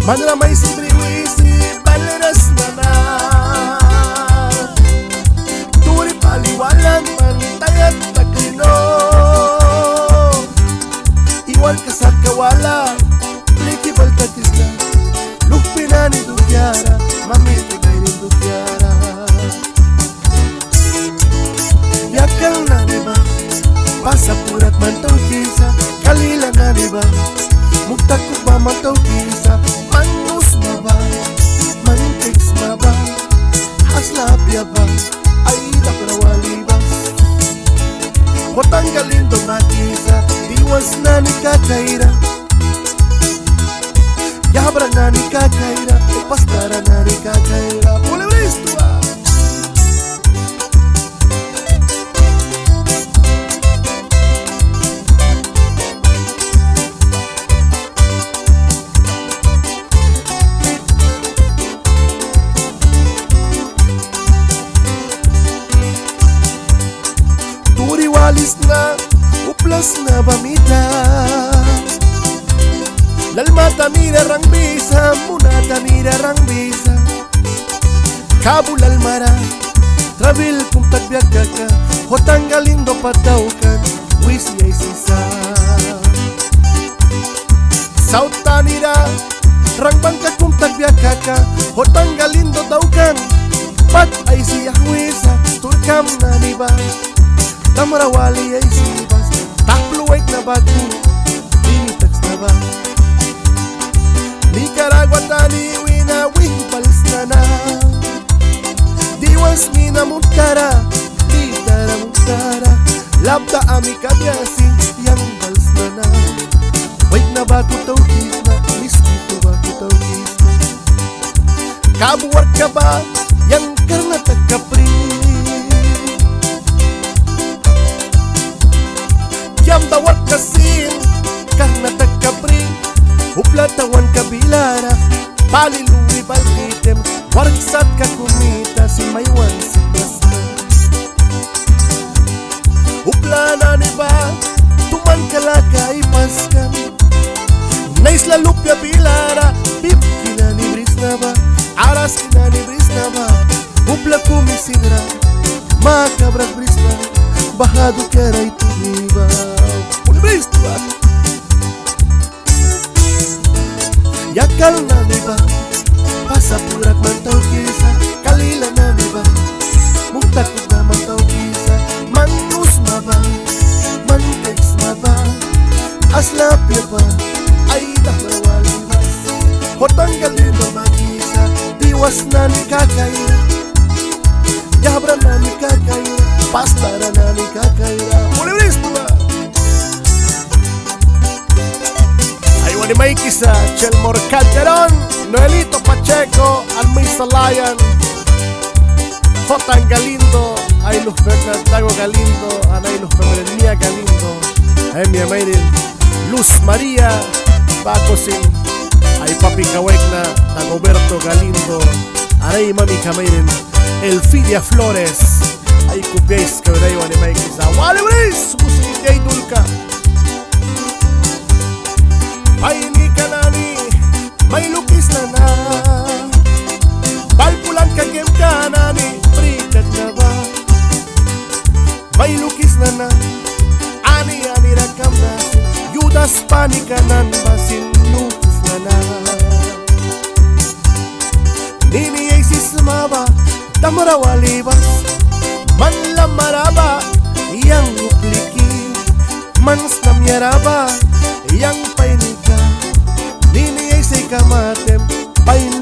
Manra may sibriwisi baleras na Turi paliwalang mantay at taklino Iwan ka sa kawala Pliki baltakis na Lupina ni Dutyara Mamiti kay ni Dutyara Yakal na diba Pasapurat mantaw kisa Kalila na diba Mugtakot ba mantaw kisa Manus maba Mantiks maba Aslapya ba Ay nakrawalibas Jotam Galindo makisa Diwas na ni kakaira Yabra na ni kakaira Pastara na ni kakaira Pueblo Walis na, uplas na bamita Lalmata mira rang bisa, munata mira rang bisa Kabul almara, travel kung tagbiag ka Jotam Galindo pataukan, wisi ay sisa Sautanira, rang bangka kung tagbiag ka Jotam Galindo daukan, pat ay siya wisa Turkam na niba Tamrawali ay sibas Tapluwag na bago Dinitax na ba Nicaragua tani Winawihipals na na Diwas mina muntara Ditara muntara Labda ami kadyasin Yang bals na na Wait na bago tawkis na Miskitu bago tawkis na Kabuwar ka ba Yang karna tagkapri Yam tawar kasin Karna tagkapri Uplatawan kabilara Paliluri balhitem Wargsat ka kumita Si maywan si basta Uplana ni ba Tuman kalaka ipaskan Naisla lupya bilara Pip kinani bris na ba Aras kinani bris na ba Upla kumisinra Makabras bris na Bahado kera itu niba Yakal na diba Pasapurat mantaw kisa Kalila na diba Mugtakot na mantaw kisa Manus maba Mantex maba Aslapya ba Ay nakrawalibas Jotam Galindo makisa Diwas na ni kakaira Yabra na ni kakaira Pastara na ni kakaira Pueblo Ni Mikey sa Chelmor Calderon, Noelito Pacheco, Almis Salayan, Jotam Galindo, ay Luz Fernandago Galindo, Anay Luz Fernandía Galindo, ay mi amairin, Luz María, Bacosin, ay Papi Kawekna, Dagoberto Galindo, Anay Mami Kamairin, Elfidia Flores, ay Kupiais Kabrayo ni Mikey sa Walibris, Musika y Dulka. Ay ni kanani, may lukis na na Balpulan kagem kanani, prikat na ba May lukis na na, ani rakam na Yudas panikanan basin lukis na na Nini ay sismaba, tamrawalibas Manlam maraba, yang ukliki Mans namyaraba, yang painika Nini ay say kamatem Pain